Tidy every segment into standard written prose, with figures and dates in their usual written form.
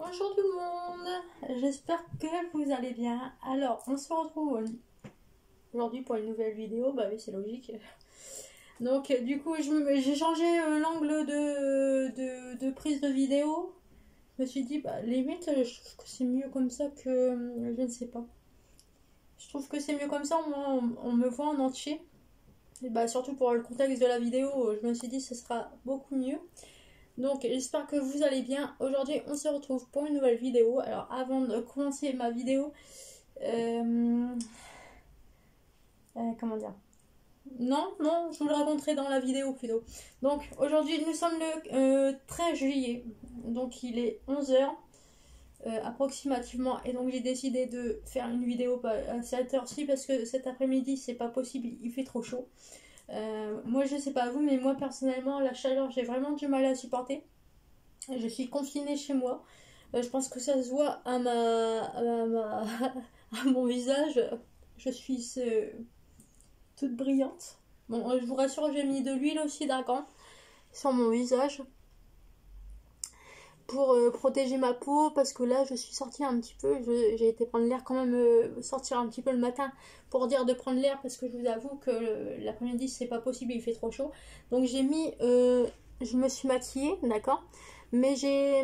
Bonjour tout le monde, j'espère que vous allez bien. Alors, on se retrouve aujourd'hui pour une nouvelle vidéo, bah oui c'est logique. Donc du coup j'ai changé l'angle de prise de vidéo. Je me suis dit, bah limite je trouve que c'est mieux comme ça que, je ne sais pas. Je trouve que c'est mieux comme ça, on me voit en entier. Et bah surtout pour le contexte de la vidéo, je me suis dit ce sera beaucoup mieux. Donc j'espère que vous allez bien. Aujourd'hui on se retrouve pour une nouvelle vidéo. Alors avant de commencer ma vidéo, comment dire, non, je vous le raconterai dans la vidéo plutôt. Donc aujourd'hui nous sommes le 13 juillet. Donc il est 11h approximativement. Et donc j'ai décidé de faire une vidéo à cette heure-ci parce que cet après-midi c'est pas possible, il fait trop chaud. Moi je sais pas vous, mais moi personnellement la chaleur j'ai vraiment du mal à supporter. Je suis confinée chez moi. Je pense que ça se voit à mon visage. Je suis toute brillante. Bon, je vous rassure, j'ai mis de l'huile aussi d'argan sur mon visage pour protéger ma peau parce que là je suis sortie un petit peu. J'ai été prendre l'air quand même, sortir un petit peu le matin pour dire de prendre l'air parce que je vous avoue que l'après-midi c'est pas possible, il fait trop chaud. Donc j'ai mis, je me suis maquillée, d'accord, mais j'ai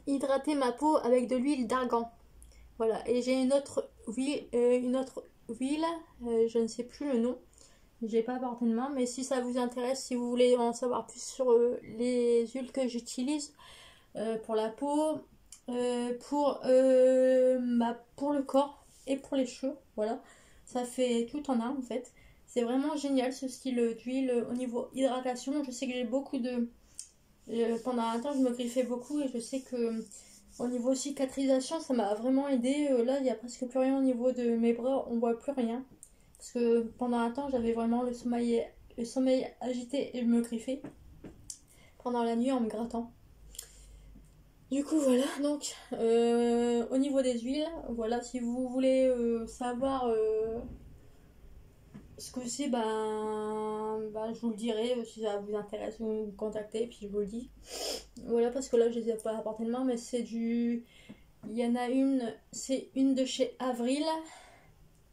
hydraté ma peau avec de l'huile d'argan. Voilà, et j'ai une autre huile, je ne sais plus le nom, j'ai pas à portée de main, mais si ça vous intéresse, si vous voulez en savoir plus sur les huiles que j'utilise pour la peau, pour le corps et pour les cheveux, voilà, ça fait tout en un en fait. C'est vraiment génial ce style d'huile au niveau hydratation. Je sais que j'ai beaucoup de pendant un temps, je me griffais beaucoup et je sais que au niveau cicatrisation, ça m'a vraiment aidé. Là, il n'y a presque plus rien au niveau de mes bras, on voit plus rien. Parce que pendant un temps, j'avais vraiment le sommeil agité et je me griffais pendant la nuit en me grattant. Du coup, voilà, donc au niveau des huiles, voilà, si vous voulez savoir ce que c'est, je vous le dirai. Si ça vous intéresse, vous me contactez, puis je vous le dis. Voilà, parce que là, je les ai pas à portée de main, mais c'est du. Il y en a une, c'est une de chez Avril,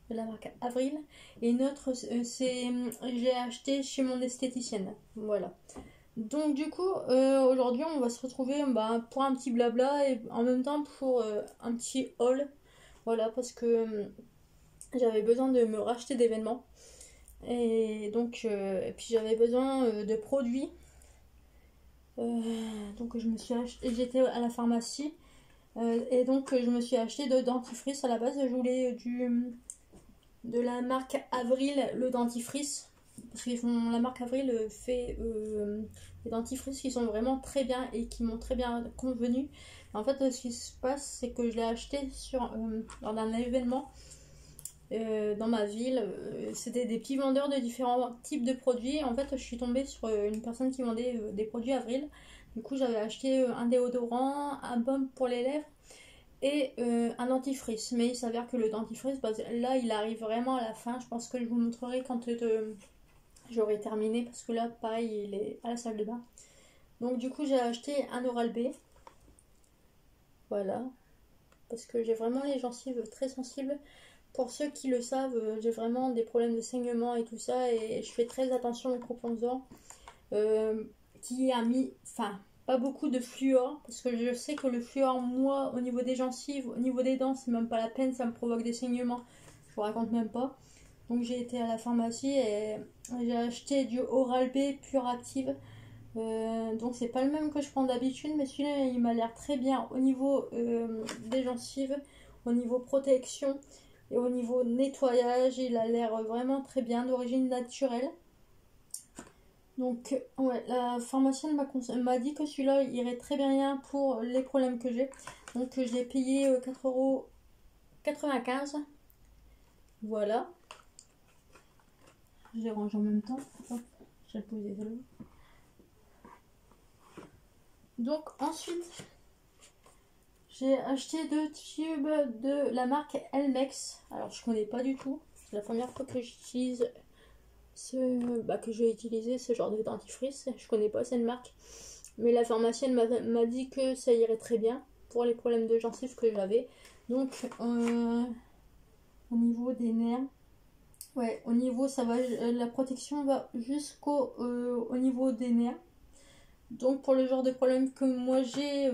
de la marque Avril, et une autre, j'ai acheté chez mon esthéticienne. Voilà. Donc, du coup, aujourd'hui, on va se retrouver pour un petit blabla et en même temps pour un petit haul. Voilà, parce que j'avais besoin de me racheter d'événements. Et donc, et puis j'avais besoin de produits. Donc je me suis acheté, j'étais à la pharmacie et donc je me suis acheté de dentifrice. À la base je voulais de la marque Avril, le dentifrice, parce qu'ils font, la marque Avril fait des dentifrices qui sont vraiment très bien et qui m'ont très bien convenu. En fait ce qui se passe c'est que je l'ai acheté lors d'un événement dans ma ville. C'était des petits vendeurs de différents types de produits. En fait, je suis tombée sur une personne qui vendait des produits Avril. Du coup, j'avais acheté un déodorant, un baume pour les lèvres et un dentifrice. Mais il s'avère que le dentifrice, là, il arrive vraiment à la fin. Je pense que je vous montrerai quand j'aurai terminé parce que là, pareil, il est à la salle de bain. Donc, du coup, j'ai acheté un Oral-B. Voilà. Parce que j'ai vraiment les gencives très sensibles. Pour ceux qui le savent, j'ai vraiment des problèmes de saignement et tout ça, et je fais très attention aux proposants qui a mis, enfin, pas beaucoup de fluor, parce que je sais que le fluor, moi, au niveau des gencives, au niveau des dents, c'est même pas la peine, ça me provoque des saignements, je vous raconte même pas. Donc j'ai été à la pharmacie et j'ai acheté du Oral-B Pure Active. Donc c'est pas le même que je prends d'habitude, mais celui-là il m'a l'air très bien au niveau des gencives, au niveau protection. Et au niveau nettoyage, il a l'air vraiment très bien, d'origine naturelle. Donc, ouais, la pharmacienne m'a dit que celui-là irait très bien pour les problèmes que j'ai. Donc, je l'ai payé 4,95 €. Voilà. Je les range en même temps. Hop, je vais le poser là. Donc, ensuite, j'ai acheté 2 tubes de la marque Elmex. Alors, je connais pas du tout. C'est la première fois que j'utilise que je vais utiliser ce genre de dentifrice. Je connais pas cette marque, mais la pharmacienne m'a dit que ça irait très bien pour les problèmes de gencives que j'avais. Donc au niveau des nerfs, ouais, au niveau ça va, la protection va jusqu'au au niveau des nerfs. Donc pour le genre de problème que moi j'ai,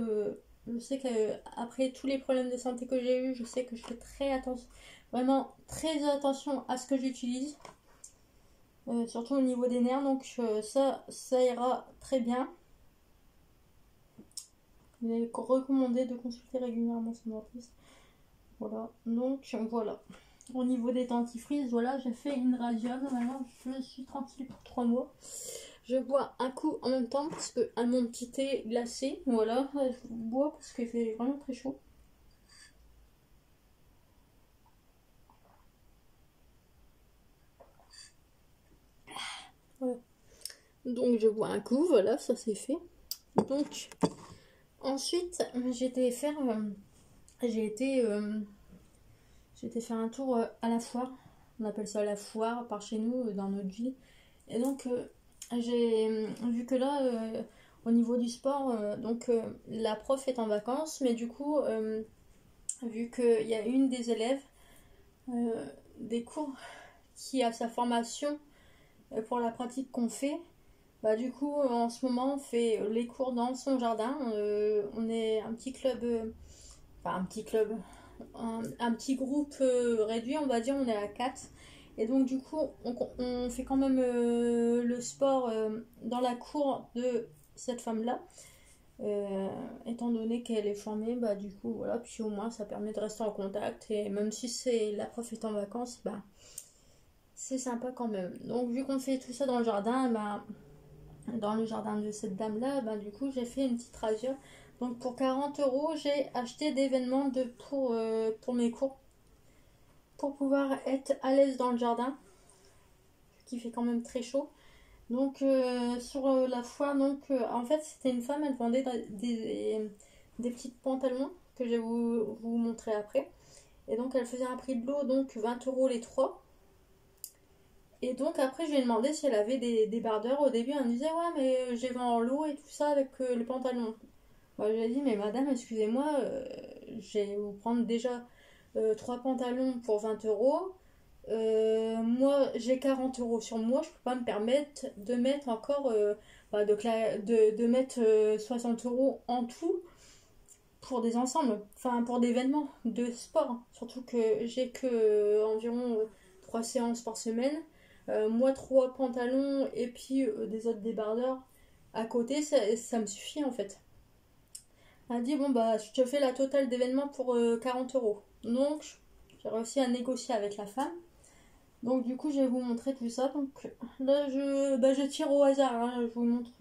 je sais qu'après tous les problèmes de santé que j'ai eu, je sais que je fais très attention, vraiment très attention à ce que j'utilise. Surtout au niveau des nerfs, donc ça ira très bien. Il est recommandé de consulter régulièrement son dentiste. Voilà, donc voilà. Au niveau des dentifrices, voilà, j'ai fait une radiole. Maintenant, je suis tranquille pour 3 mois. Je bois un coup en même temps parce que à mon petit thé glacé, voilà, je bois parce qu'il fait vraiment très chaud. Voilà. Donc je bois un coup, voilà, ça c'est fait. Donc ensuite, j'ai été faire un tour à la foire. On appelle ça la foire par chez nous, dans notre ville. Et donc, j'ai vu que là, au niveau du sport, la prof est en vacances, mais du coup, vu qu'il y a une des élèves des cours qui a sa formation pour la pratique qu'on fait, bah du coup, en ce moment, on fait les cours dans son jardin. On est un petit club, enfin un petit club, un petit groupe réduit, on va dire, on est à 4. Et donc du coup, on fait quand même le sport dans la cour de cette femme-là. Étant donné qu'elle est formée, bah du coup, voilà, puis au moins ça permet de rester en contact. Et même si la prof est en vacances, bah c'est sympa quand même. Donc vu qu'on fait tout ça dans le jardin, bah, dans le jardin de cette dame-là, bah du coup j'ai fait une petite rasure. Donc pour 40 €, j'ai acheté des vêtements pour mes cours. Pour pouvoir être à l'aise dans le jardin, qui fait quand même très chaud. Donc sur la foire, en fait c'était une femme, elle vendait des petits pantalons que je vais vous montrer après. Et donc elle faisait un prix de lot, donc 20 € les 3. Et donc après je lui ai demandé si elle avait des débardeurs. Au début elle me disait ouais mais j'ai vendu en lot et tout ça avec les pantalons. Moi je lui ai dit mais madame excusez-moi, je vais vous prendre déjà 3 pantalons pour 20 €. Moi j'ai 40 € sur moi, je peux pas me permettre de mettre encore de mettre 60 € en tout pour des ensembles, enfin pour des événements de sport, surtout que j'ai que environ 3 séances par semaine. Moi 3 pantalons et puis des autres débardeurs à côté, ça me suffit en fait. Elle a dit bon bah je te fais la totale d'événements pour 40 €. Donc j'ai réussi à négocier avec la femme. Donc du coup je vais vous montrer tout ça. Donc là je tire au hasard, hein. Je vous montre.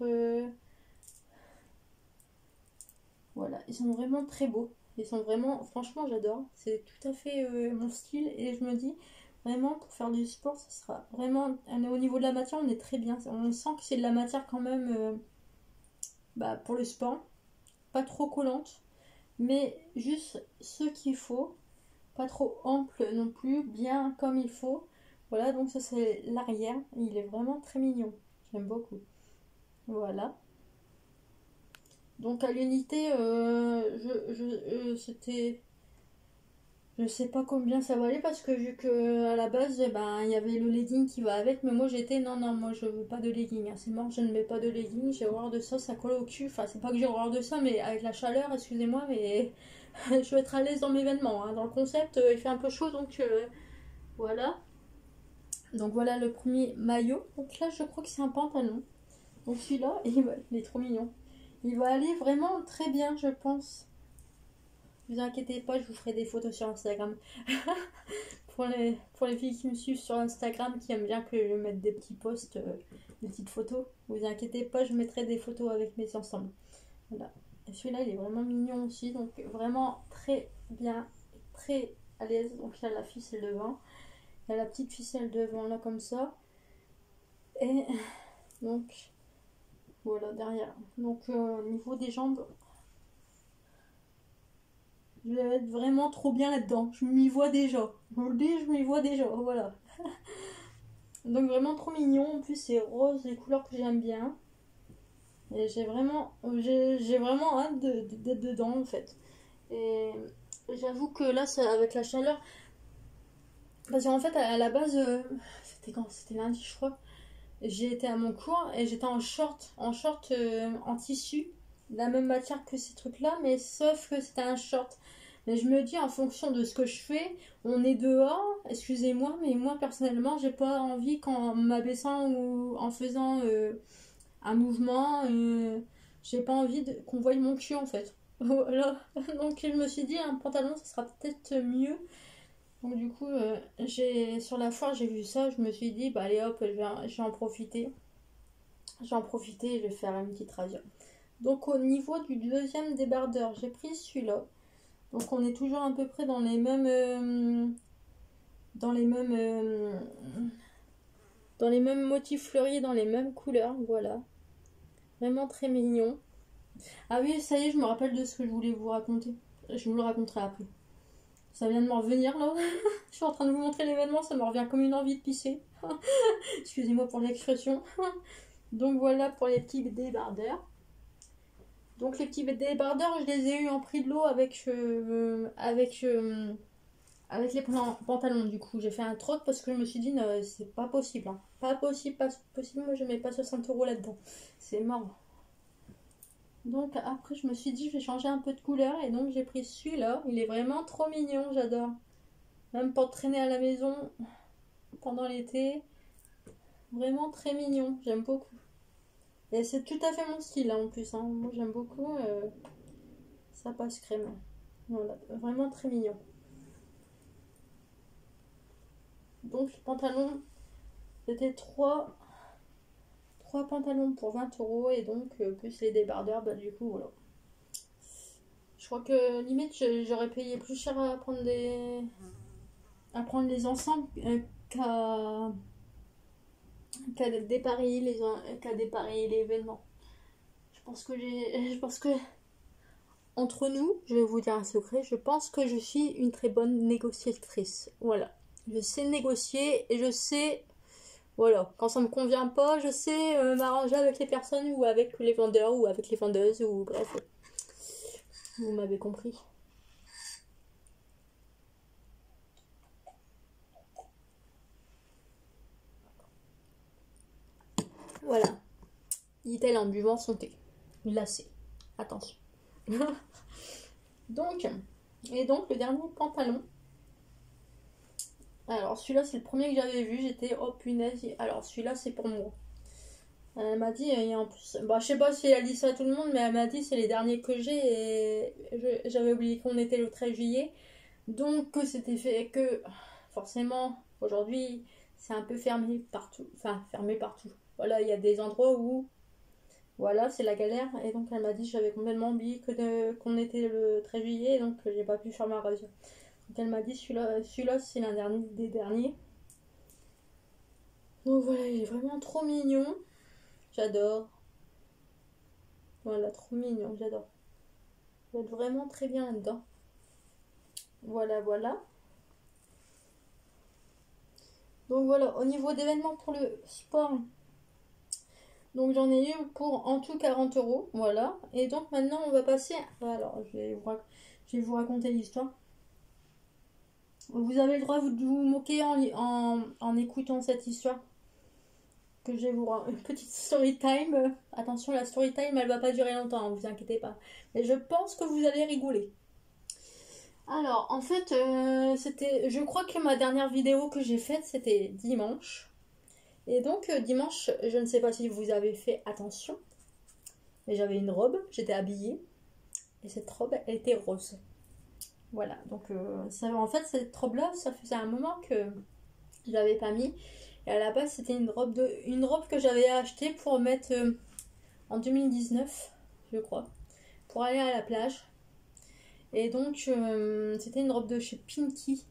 Voilà, ils sont vraiment très beaux. Ils sont vraiment, franchement j'adore. C'est tout à fait mon style et je me dis vraiment pour faire du sport, ça sera vraiment. Au niveau de la matière, on est très bien. On sent que c'est de la matière quand même pour le sport. Pas trop collante, mais juste ce qu'il faut. Pas trop ample non plus, bien comme il faut. Voilà, donc ça c'est l'arrière. Il est vraiment très mignon. J'aime beaucoup. Voilà. Donc à l'unité, c'était... Je sais pas combien ça valait parce que vu que à la base, il y avait le legging qui va avec. Mais moi j'étais, non, moi je veux pas de legging. Hein. C'est mort, je ne mets pas de legging. J'ai horreur de ça colle au cul. Enfin, c'est pas que j'ai horreur de ça, mais avec la chaleur, excusez-moi, mais je veux être à l'aise dans mes vêtements. Hein. Dans le concept, il fait un peu chaud, donc voilà. Donc voilà le premier maillot. Donc là, je crois que c'est un pantalon. Donc celui-là, il est trop mignon. Il va aller vraiment très bien, je pense. Ne vous inquiétez pas, je vous ferai des photos sur Instagram. pour les filles qui me suivent sur Instagram, qui aiment bien que je mette des petits posts, des petites photos. Ne vous inquiétez pas, je mettrai des photos avec mes ensembles. Voilà. Et celui-là, il est vraiment mignon aussi. Donc vraiment très bien, très à l'aise. Donc il y a la ficelle devant. Il y a la petite ficelle devant là comme ça. Et donc voilà derrière. Donc au niveau des jambes, je vais être vraiment trop bien là-dedans. Je m'y vois déjà. Je vous le dis, je m'y vois déjà. Voilà. Donc vraiment trop mignon. En plus c'est rose, les couleurs que j'aime bien. Et j'ai vraiment hâte d'être dedans en fait. Et j'avoue que là, avec la chaleur, parce qu'en fait, à la base, c'était quand? C'était lundi, je crois. J'ai été à mon cours et j'étais en short en tissu, de la même matière que ces trucs-là, mais sauf que c'était un short. Mais je me dis, en fonction de ce que je fais, on est dehors, excusez-moi, mais moi personnellement, j'ai pas envie qu'en m'abaissant ou en faisant un mouvement, j'ai pas envie qu'on voie mon cul en fait. Voilà. Donc je me suis dit, un pantalon, ça sera peut-être mieux. Donc du coup, sur la foire, j'ai vu ça, je me suis dit, bah allez hop, je vais en profiter. Je vais en profiter et je vais faire une petite rasure. Donc au niveau du deuxième débardeur, j'ai pris celui-là. Donc on est toujours à peu près dans les mêmes dans les mêmes motifs fleuris, dans les mêmes couleurs, voilà. Vraiment très mignon. Ah oui, ça y est, je me rappelle de ce que je voulais vous raconter. Je vous le raconterai après. Ça vient de m'en revenir là. Je suis en train de vous montrer l'événement, ça me revient comme une envie de pisser. Excusez-moi pour l'expression. Donc voilà pour les petits débardeurs. Donc les petits débardeurs, je les ai eu en prix de l'eau avec les pantalons. Du coup, j'ai fait un troc parce que je me suis dit, c'est pas possible. Hein. Pas possible, pas possible. Moi, je mets pas 60 € là-dedans. C'est mort. Donc après, je me suis dit, je vais changer un peu de couleur. Et donc, j'ai pris celui-là. Il est vraiment trop mignon, j'adore. Même pour traîner à la maison pendant l'été. Vraiment très mignon, j'aime beaucoup. Et c'est tout à fait mon style hein, en plus. Hein. Moi, j'aime beaucoup. Ça passe crème. Voilà, vraiment très mignon. Donc, les pantalons, c'était trois pantalons pour 20 € et donc plus les débardeurs, bah du coup voilà. Je crois que limite j'aurais payé plus cher à prendre les ensembles qu'à dépareiller l'événement. Je pense que entre nous, je vais vous dire un secret, je pense que je suis une très bonne négociatrice. Voilà. Je sais négocier et je sais. Voilà, quand ça me convient pas, je sais m'arranger avec les personnes ou avec les vendeurs ou avec les vendeuses ou bref. Vous m'avez compris. Voilà. Dit-elle en buvant son thé. Glacé. Attention. donc, le dernier pantalon. Alors celui-là c'est le premier que j'avais vu, j'étais oh punaise, alors celui-là c'est pour moi. Elle m'a dit, et en plus, bah, je sais pas si elle dit ça à tout le monde, mais elle m'a dit c'est les derniers que j'ai et j'avais oublié qu'on était le 13 juillet. Donc que c'était fait que forcément aujourd'hui c'est un peu fermé partout. Enfin fermé partout. Voilà, il y a des endroits où voilà c'est la galère. Et donc elle m'a dit j'avais complètement oublié qu'on était le 13 juillet donc j'ai pas pu faire ma radio. Donc elle m'a dit celui-là c'est l'un des derniers. Donc voilà, il est vraiment trop mignon. J'adore. Voilà, trop mignon, j'adore. Il va être vraiment très bien là-dedans. Voilà, voilà. Donc voilà, au niveau d'événements pour le sport, donc j'en ai eu pour en tout 40 €. Voilà. Et donc maintenant on va passer. Alors je vais vous raconter l'histoire. Vous avez le droit de vous moquer en écoutant cette histoire. Que je vais vous rendre une petite story time. Attention, la story time elle va pas durer longtemps, hein, vous inquiétez pas. Mais je pense que vous allez rigoler. Alors, en fait, je crois que ma dernière vidéo que j'ai faite, c'était dimanche. Et donc, dimanche, je ne sais pas si vous avez fait attention, mais j'avais une robe, j'étais habillée, et cette robe, elle était rose. Voilà, donc, en fait, cette robe-là, ça faisait un moment que je l'avais pas mis. Et à la base, c'était une robe que j'avais achetée pour mettre en 2019, je crois, pour aller à la plage. Et donc, c'était une robe de chez Pinky.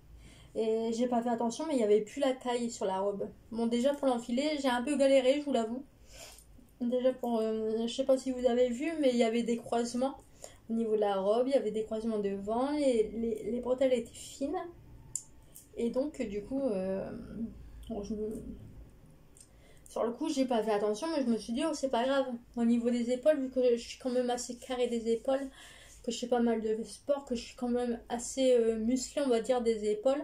Et j'ai pas fait attention, mais il n'y avait plus la taille sur la robe. Bon, déjà pour l'enfiler, j'ai un peu galéré, je vous l'avoue. Déjà je sais pas si vous avez vu, mais il y avait des croisements au niveau de la robe, il y avait des croisements devant, les bretelles étaient fines. Et donc, du coup, sur le coup, j'ai pas fait attention, mais je me suis dit, oh, c'est pas grave. Au niveau des épaules, vu que je suis quand même assez carré des épaules, que je fais pas mal de sport, que je suis quand même assez musclée, on va dire, des épaules.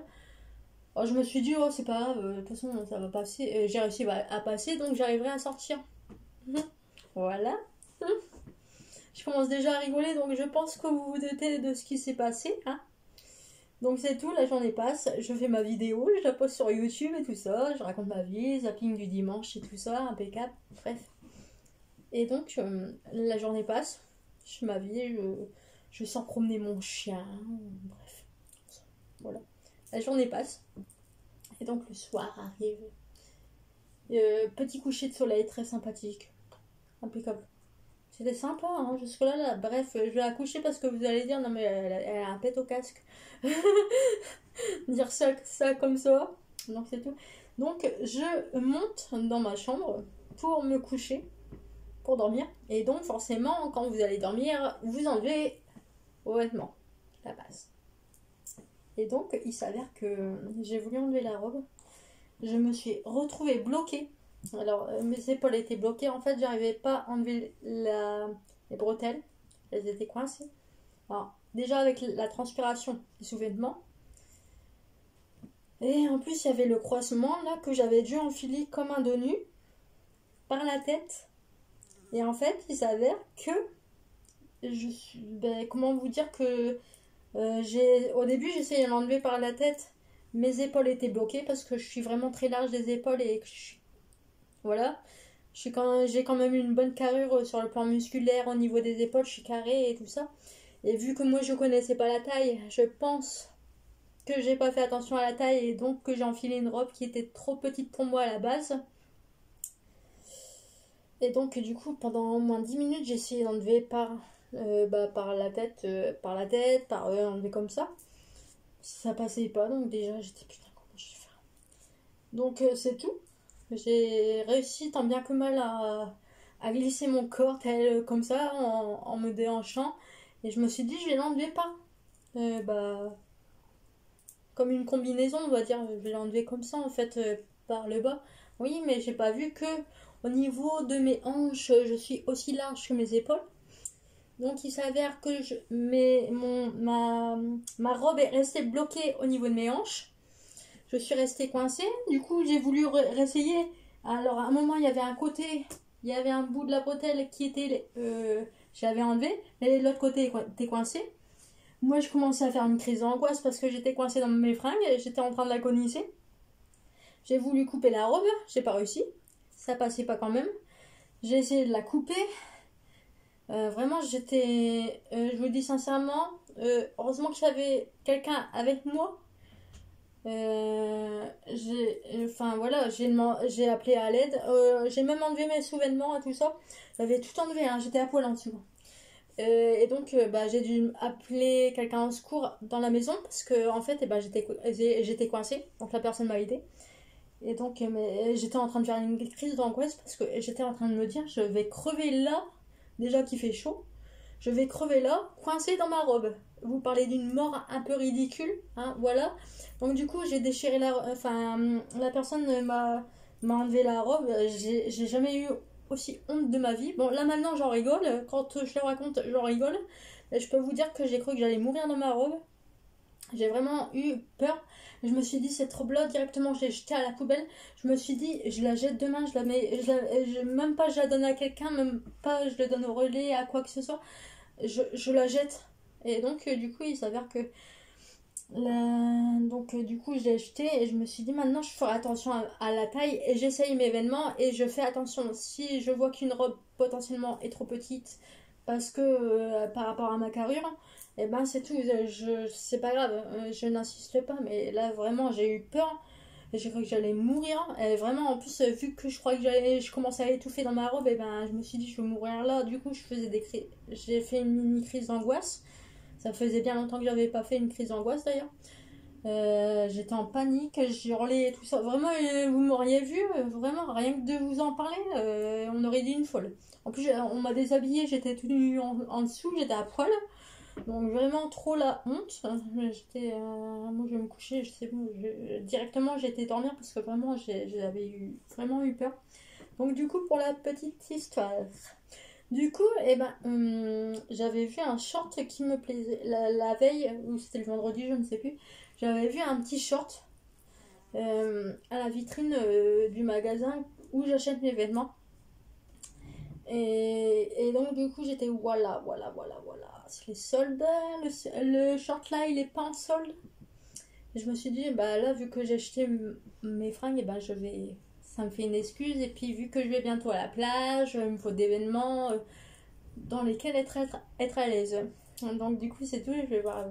Alors, je me suis dit, oh, c'est pas grave, de toute façon, ça va passer. J'ai réussi à passer, donc j'arriverai à sortir. Voilà. Je commence déjà à rigoler, donc je pense que vous vous doutez de ce qui s'est passé. Hein. Donc c'est tout, la journée passe, je fais ma vidéo, je la poste sur YouTube et tout ça, je raconte ma vie, zapping du dimanche et tout ça, impeccable, bref. Et donc la journée passe, je fais ma vie, je sors promener mon chien, bref. Voilà. La journée passe, et donc le soir arrive. Petit coucher de soleil très sympathique, impeccable. C'était sympa, hein, jusque-là, là. Bref, je vais la coucher parce que vous allez dire, non mais elle a un pet au casque. Dire ça comme ça. Donc c'est tout. Donc je monte dans ma chambre pour me coucher, pour dormir. Et donc forcément, quand vous allez dormir, vous enlevez vos vêtements. La base. Et donc il s'avère que j'ai voulu enlever la robe. Je me suis retrouvée bloquée. Alors, mes épaules étaient bloquées. En fait, j'arrivais pas à enlever les bretelles. Elles étaient coincées. Alors, déjà avec la transpiration des sous-vêtements. Et en plus, il y avait le croisement là que j'avais dû enfiler comme un dos nu par la tête. Et en fait, il s'avère que je suis. Ben, comment vous dire que au début, j'essayais de l'enlever par la tête. Mes épaules étaient bloquées parce que je suis vraiment très large des épaules et que voilà. J'ai quand même une bonne carrure sur le plan musculaire au niveau des épaules, je suis carrée et tout ça. Et vu que moi je connaissais pas la taille, je pense que j'ai pas fait attention à la taille et donc que j'ai enfilé une robe qui était trop petite pour moi à la base. Et donc du coup pendant au moins 10 minutes j'ai essayé d'enlever par la tête, enlever comme ça. Ça passait pas donc déjà j'étais putain comment je vais faire. Donc c'est tout. J'ai réussi tant bien que mal à glisser mon corps comme ça en me déhanchant. Et je me suis dit, je vais l'enlever pas. Comme une combinaison, on va dire. Je vais l'enlever comme ça, en fait, par le bas. Oui, mais j'ai pas vu que au niveau de mes hanches, je suis aussi large que mes épaules. Donc il s'avère que ma robe est restée bloquée au niveau de mes hanches. Je suis restée coincée. Du coup, j'ai voulu réessayer. Alors, à un moment, il y avait un bout de la bretelle qui était. J'avais enlevé, mais l'autre côté était coincé. Moi, je commençais à faire une crise d'angoisse parce que j'étais coincée dans mes fringues et j'étais en train de la conisser. J'ai voulu couper la robe, j'ai pas réussi. Ça passait pas quand même. J'ai essayé de la couper. Vraiment, je vous le dis sincèrement, heureusement que j'avais quelqu'un avec moi. J'ai appelé à l'aide. J'ai même enlevé mes sous-vêtements et tout ça. J'avais tout enlevé, hein, j'étais à poil en dessous. Et donc, j'ai dû appeler quelqu'un au secours dans la maison parce que en fait, j'étais coincée. Donc la personne m'a aidé. Et donc, j'étais en train de faire une crise d'angoisse parce que j'étais en train de me dire, je vais crever là, déjà qu'il fait chaud. Je vais crever là, coincée dans ma robe. Vous parlez d'une mort un peu ridicule, hein, voilà. Donc du coup, j'ai déchiré la personne m'a enlevé la robe. J'ai jamais eu aussi honte de ma vie. Bon, là maintenant, j'en rigole. Quand je le raconte, j'en rigole. Et je peux vous dire que j'ai cru que j'allais mourir dans ma robe. J'ai vraiment eu peur. Je me suis dit, cette robe-là, directement, je l'ai jetée à la poubelle. Je me suis dit, je la jette demain, même pas je la donne à quelqu'un, même pas je le donne au relais, à quoi que ce soit. Je la jette. Et donc, du coup, il s'avère que du coup, je l'ai jeté et je me suis dit maintenant je ferai attention à la taille et j'essaye mes vêtements et je fais attention si je vois qu'une robe potentiellement est trop petite parce que par rapport à ma carrure, et ben c'est tout, c'est pas grave, je n'insiste pas, mais là vraiment j'ai eu peur. J'ai cru que j'allais mourir et vraiment en plus vu que je crois que je commençais à étouffer dans ma robe et ben je me suis dit je vais mourir là. Du coup j'ai fait une mini crise d'angoisse. Ça faisait bien longtemps que j'avais pas fait une crise d'angoisse d'ailleurs. J'étais en panique, j'ai hurlé et tout ça. Vraiment, vous m'auriez vu, vraiment, rien que de vous en parler, on aurait dit une folle. En plus, on m'a déshabillée, j'étais tout nue en dessous, j'étais à poil. Donc vraiment trop la honte. Moi je vais me coucher, je sais bon, directement j'ai été dormir parce que vraiment j'avais vraiment eu peur. Donc du coup pour la petite histoire, Du coup, j'avais vu un short qui me plaisait la veille, ou c'était le vendredi, je ne sais plus. J'avais vu un petit short à la vitrine du magasin où j'achète mes vêtements. Et donc, du coup, j'étais voilà. C'est les soldes. Le short là, il est pas en solde. Et je me suis dit, bah là, vu que j'ai acheté mes fringues, et ben je vais. Ça me fait une excuse. Et puis, vu que je vais bientôt à la plage, il me faut d'événements dans lesquels être à l'aise. Donc, du coup, c'est tout. Je vais voir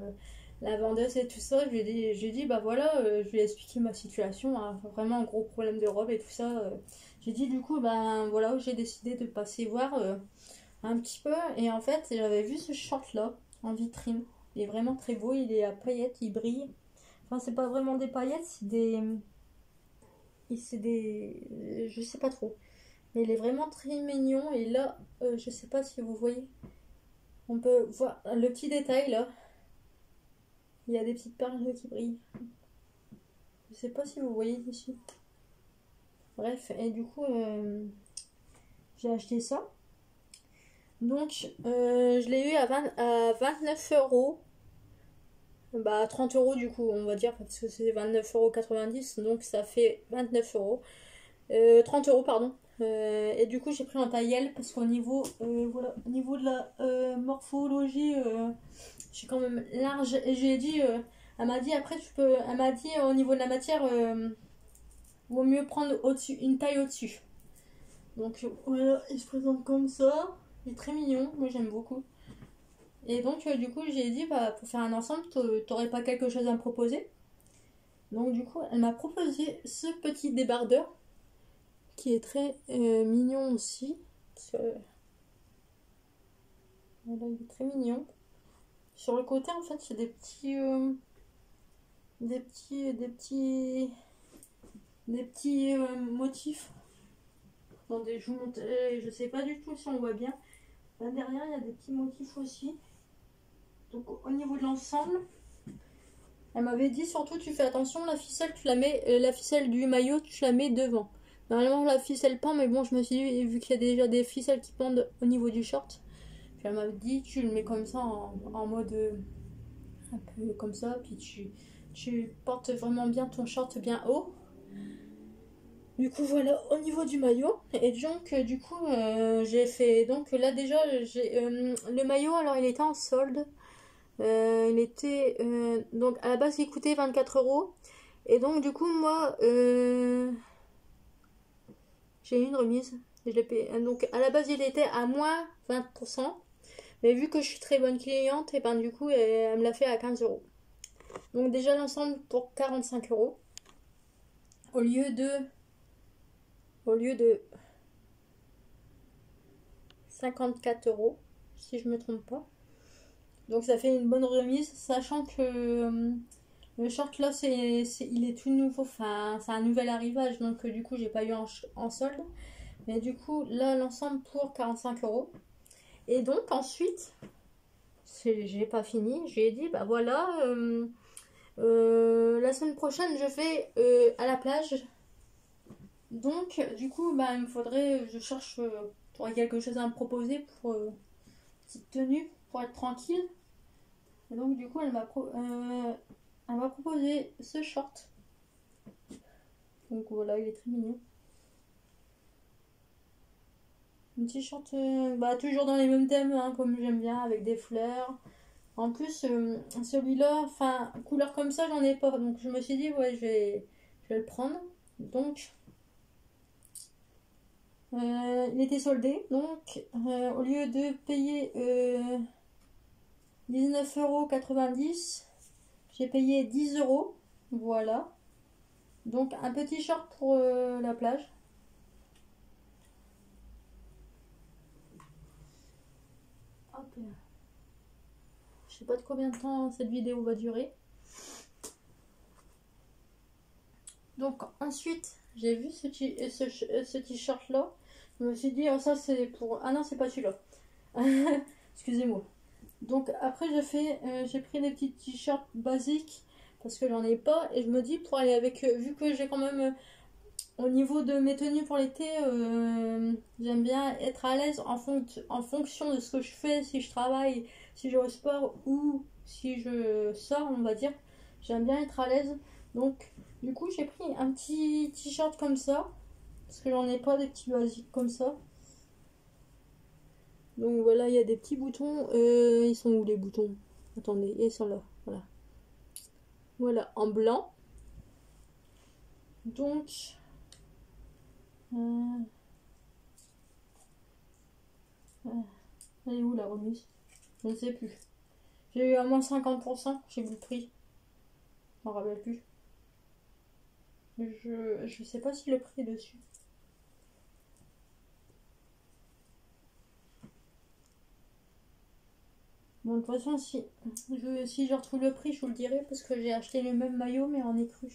la vendeuse et tout ça. Je lui ai dit, bah voilà, je lui ai expliqué ma situation. Hein, vraiment un gros problème de robe et tout ça. J'ai dit, du coup, ben voilà, j'ai décidé de passer voir un petit peu. Et en fait, j'avais vu ce short là en vitrine. Il est vraiment très beau. Il est à paillettes, il brille. Enfin, c'est pas vraiment des paillettes, c'est des. C'est des. Je sais pas trop. Mais il est vraiment très mignon. Et là, je sais pas si vous voyez. On peut voir le petit détail là. Il y a des petites perles qui brillent. Je sais pas si vous voyez ici. Bref, et du coup, j'ai acheté ça. Donc, je l'ai eu à 29 euros. Bah, 30 euros du coup, on va dire, parce que c'est 29,90 €, donc ça fait 29 euros. 30 euros, pardon. Et du coup, j'ai pris en taille L parce qu'au niveau, voilà, au niveau de la morphologie, je suis quand même large. Et j'ai dit, elle m'a dit après, elle m'a dit au niveau de la matière, vaut mieux prendre au-dessus, une taille au-dessus. Donc voilà, il se présente comme ça. Il est très mignon, moi j'aime beaucoup. Et donc, du coup, j'ai dit, bah, pour faire un ensemble, t'aurais pas quelque chose à me proposer? Donc, du coup, elle m'a proposé ce petit débardeur qui est très mignon aussi. Voilà, il est très mignon. Sur le côté, en fait, il y a des petits motifs. Attendez, je vous montre, je sais pas du tout si on voit bien. Là derrière, il y a des petits motifs aussi. Donc, au niveau de l'ensemble, elle m'avait dit surtout tu fais attention, la ficelle tu la mets, la ficelle du maillot tu la mets devant. Normalement la ficelle pend, mais bon je me suis dit vu qu'il y a déjà des ficelles qui pendent au niveau du short, puis elle m'avait dit tu le mets comme ça en mode un peu comme ça, puis tu portes vraiment bien ton short bien haut. Du coup voilà au niveau du maillot, et donc du coup j'ai fait, donc là déjà j'ai le maillot, alors il était en solde. Il était donc à la base il coûtait 24 euros. Et donc du coup moi j'ai eu une remise. Je l'ai payé. Donc à la base il était à moins 20%. Mais vu que je suis très bonne cliente, et ben du coup elle me l'a fait à 15 euros. Donc déjà l'ensemble pour 45 euros. Au lieu de au lieu de 54 euros, si je me trompe pas. Donc ça fait une bonne remise, sachant que le short là, il est tout nouveau, enfin c'est un nouvel arrivage, donc du coup j'ai pas eu en solde. Mais du coup là l'ensemble pour 45 euros. Et donc ensuite, j'ai pas fini, j'ai dit bah voilà, la semaine prochaine je vais à la plage. Donc du coup bah il me faudrait, je cherche pour quelque chose à me proposer pour petite tenue pour être tranquille. Et donc du coup elle m'a proposé ce short. Donc voilà, il est très mignon. Un petit short, bah, toujours dans les mêmes thèmes, hein, comme j'aime bien, avec des fleurs. En plus, celui-là, enfin, couleur comme ça, j'en ai pas. Donc je me suis dit, ouais, je vais le prendre. Donc, il était soldé. Donc, au lieu de payer 19,90 €, j'ai payé 10 euros. Voilà. Donc, un petit short pour la plage. Hop là. Je sais pas de combien de temps cette vidéo va durer. Donc ensuite, j'ai vu ce t-shirt là. Je me suis dit, oh, ça c'est pour... Ah non, c'est pas celui-là. Excusez-moi. Donc après, j'ai pris des petits t-shirts basiques parce que j'en ai pas. Et je me dis, pour aller avec... vu que j'ai quand même Au niveau de mes tenues pour l'été, j'aime bien être à l'aise en fonction de ce que je fais, si je travaille, si je vais au sport ou si je sors, on va dire. J'aime bien être à l'aise. Donc, du coup, j'ai pris un petit t-shirt comme ça, parce que j'en ai pas des petits basiques comme ça. Donc voilà, il y a des petits boutons. Ils sont où les boutons? Attendez, ils sont là. Voilà. Voilà, en blanc. Donc, euh, elle est où la remise? Je ne sais plus. J'ai eu à moins 50%, j'ai vu le prix. Je m'en rappelle plus. Je sais pas si le prix est dessus. Bon, de toute façon, si je retrouve le prix, je vous le dirai parce que j'ai acheté le même maillot mais en écru.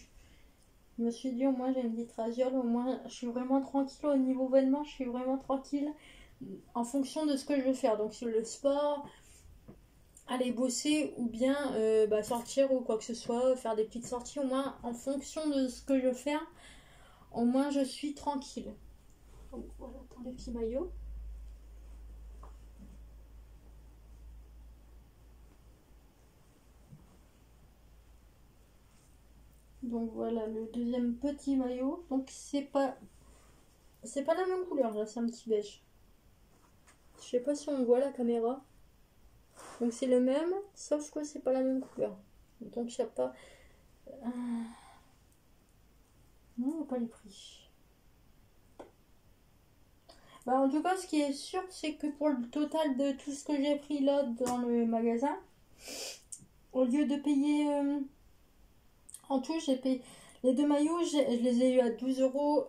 Je me suis dit, au moins j'ai une petite rasiole, au moins je suis vraiment tranquille au niveau vêtements, je suis vraiment tranquille en fonction de ce que je veux faire. Donc, sur le sport, aller bosser ou bien sortir ou quoi que ce soit, faire des petites sorties, au moins en fonction de ce que je veux faire, au moins je suis tranquille. Donc, voilà, pour les petits maillots. Donc voilà le deuxième petit maillot. Donc c'est pas la même couleur là, c'est un petit beige. Je sais pas si on voit la caméra. Donc c'est le même, sauf que c'est pas la même couleur. Donc il n'y a pas. Non, il n'y a pas les prix. Bah, en tout cas, ce qui est sûr, c'est que pour le total de tout ce que j'ai pris là dans le magasin, au lieu de payer en tout, j'ai payé les deux maillots, je les ai eu à 12 euros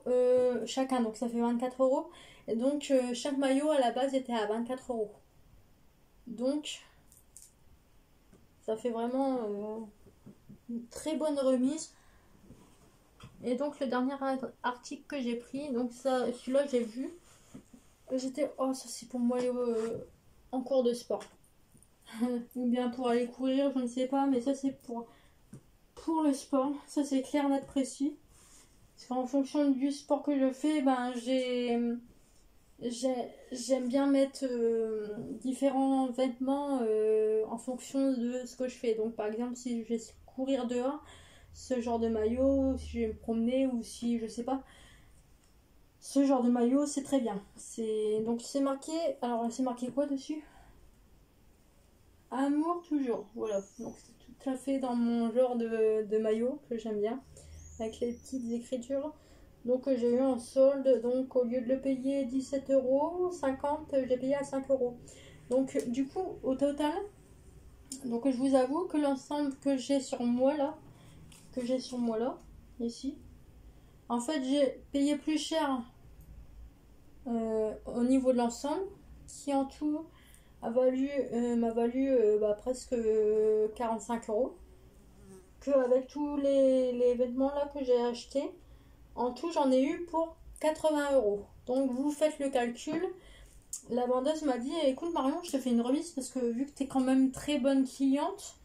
chacun, donc ça fait 24 euros. Et donc chaque maillot à la base était à 24 euros. Donc ça fait vraiment une très bonne remise. Et donc le dernier article que j'ai pris, donc ça, celui-là j'ai vu. J'étais, oh ça c'est pour moi en cours de sport. Ou bien pour aller courir, je ne sais pas, mais ça c'est pour le sport. Ça c'est clair, net, précis. Parce qu'en fonction du sport que je fais, ben j'aime bien mettre différents vêtements en fonction de ce que je fais. Donc par exemple si je vais courir dehors, ce genre de maillot, si je vais me promener ou si je sais pas, ce genre de maillot c'est très bien. Donc c'est marqué, alors c'est marqué quoi dessus? Amour toujours, voilà. Donc c'est tout à fait dans mon genre de maillot que j'aime bien, avec les petites écritures. Donc j'ai eu en solde, donc au lieu de le payer 17,50 €, je l'ai payé à 5 euros. Donc du coup au total, donc je vous avoue que l'ensemble que j'ai sur moi là, ici, en fait j'ai payé plus cher au niveau de l'ensemble, qui en tout m'a valu presque 45 euros, qu'avec tous les vêtements là que j'ai achetés. En tout, j'en ai eu pour 80 euros. Donc, vous faites le calcul. La vendeuse m'a dit, écoute Marion, je te fais une remise parce que vu que tu es quand même très bonne cliente,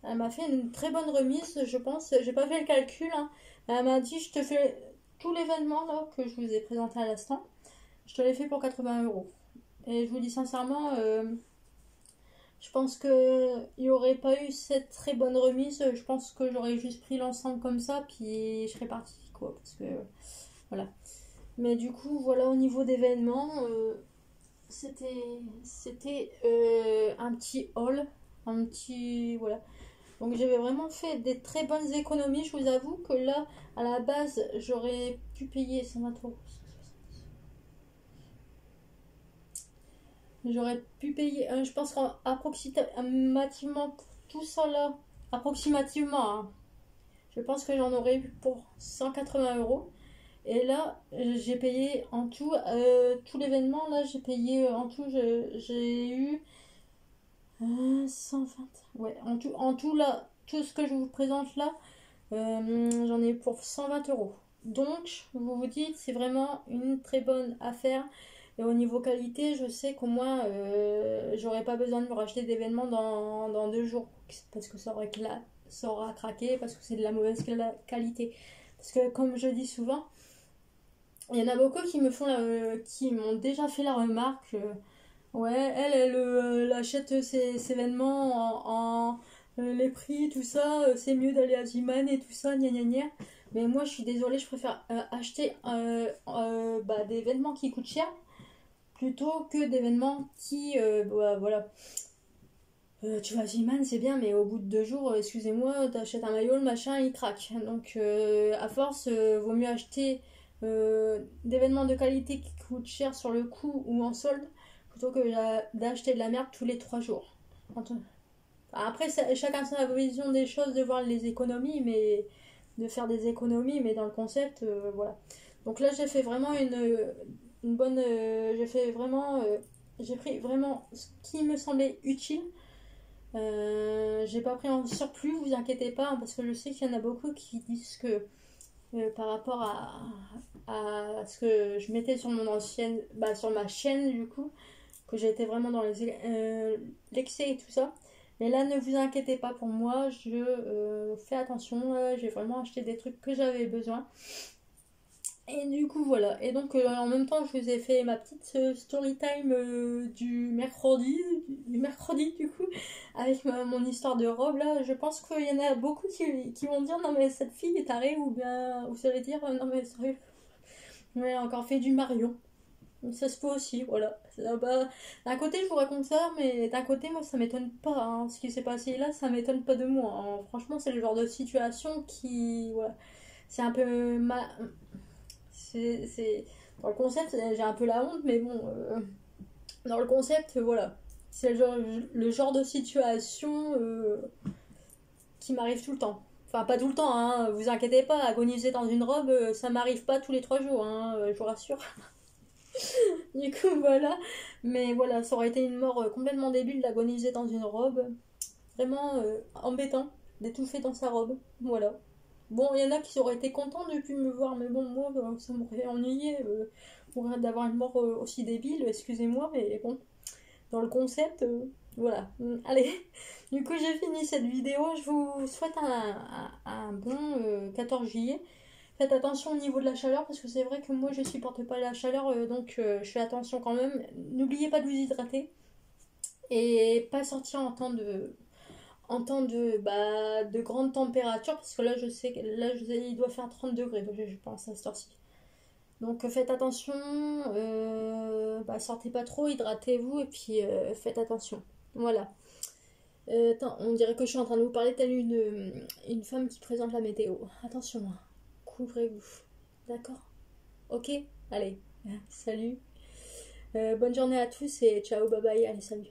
elle m'a fait une très bonne remise, je pense. J'ai pas fait le calcul, hein. Elle m'a dit, je te fais tous les vêtements là, que je vous ai présentés à l'instant. Je te les fais pour 80 euros. Et je vous dis sincèrement, je pense qu'il n'y aurait pas eu cette très bonne remise. Je pense que j'aurais juste pris l'ensemble comme ça, puis je serais partie, quoi. Parce que, voilà. Mais du coup, voilà, au niveau d'événements, c'était un petit haul. Un petit. Voilà. Donc j'avais vraiment fait des très bonnes économies. Je vous avoue que là, à la base, j'aurais pu payer 120 euros. J'aurais pu payer, je pense qu'approximativement tout ça là, approximativement, hein, je pense que j'en aurais eu pour 180 euros. Et là, j'ai payé en tout, tout l'événement, là, j'ai payé en tout, j'ai eu 120. Ouais, en tout là, tout ce que je vous présente là, j'en ai eu pour 120 euros. Donc, vous vous dites, c'est vraiment une très bonne affaire. Et au niveau qualité, je sais qu'au moins, j'aurais pas besoin de me racheter d'événements dans 2 jours. Parce que ça aura craqué, parce que c'est de la mauvaise qualité. Parce que, comme je dis souvent, Il y en a beaucoup qui me font qui m'ont déjà fait la remarque. Ouais, elle achète ses vêtements les prix, tout ça, c'est mieux d'aller à Ziman et tout ça, gna gna gna. Mais moi, je suis désolée, je préfère acheter bah, des vêtements qui coûtent cher plutôt que des vêtements qui, bah, voilà. Tu vas à Ziman, c'est bien, mais au bout de 2 jours, excusez-moi, t'achètes un maillot, le machin, il craque. Donc, à force, vaut mieux acheter des vêtements de qualité qui coûtent cher sur le coup ou en solde plutôt que d'acheter de la merde tous les 3 jours. Après, chacun sa vision des choses, de voir les économies, mais de faire des économies, mais dans le concept, voilà. Donc là, j'ai fait vraiment une bonne. J'ai pris vraiment ce qui me semblait utile. J'ai pas pris en surplus, vous inquiétez pas, hein, parce que je sais qu'il y en a beaucoup qui disent que par rapport à ce que je mettais sur mon ancienne, bah, sur ma chaîne du coup, que j'étais vraiment dans l'excès et tout ça. Mais là, ne vous inquiétez pas pour moi, je fais attention, j'ai vraiment acheté des trucs que j'avais besoin. Et du coup, voilà. Et donc, en même temps, je vous ai fait ma petite story time du mercredi, du coup, avec mon histoire de robe, là. Je pense qu'il y en a beaucoup qui vont dire, non, mais cette fille est tarée, ou bien, vous allez dire, non, mais sérieux, elle a encore fait du Marion. Ça se peut aussi, voilà. Bah, d'un côté, je vous raconte ça, mais d'un côté, moi, ça m'étonne pas, hein. Ce qui s'est passé là, ça m'étonne pas de moi, hein. Franchement, c'est le genre de situation qui, voilà, c'est un peu c'est dans le concept, j'ai un peu la honte, mais bon, dans le concept, voilà, c'est le genre de situation qui m'arrive tout le temps. Enfin, pas tout le temps, hein, vous inquiétez pas, agoniser dans une robe, ça m'arrive pas tous les 3 jours, hein, je vous rassure. Du coup, voilà. Mais voilà, ça aurait été une mort complètement débile d'agoniser dans une robe. Vraiment embêtant d'étouffer dans sa robe. Voilà. Bon, il y en a qui auraient été contents de plus me voir, mais bon, moi, ça m'aurait ennuyé d'avoir une mort aussi débile, excusez-moi, mais bon, dans le concept, voilà. Allez, du coup, j'ai fini cette vidéo. Je vous souhaite un bon 14 juillet. Faites attention au niveau de la chaleur, parce que c'est vrai que moi, je supporte pas la chaleur, donc je fais attention quand même. N'oubliez pas de vous hydrater et pas sortir de grande température, parce que là je sais il doit faire 30 degrés, donc je pense à cette heure-ci. Donc faites attention, sortez pas trop, hydratez-vous et puis faites attention. Voilà. Attends, on dirait que je suis en train de vous parler telle une femme qui présente la météo. Attention, hein. Couvrez-vous. D'accord? Ok? Allez, salut. Bonne journée à tous et ciao, bye bye, allez, salut.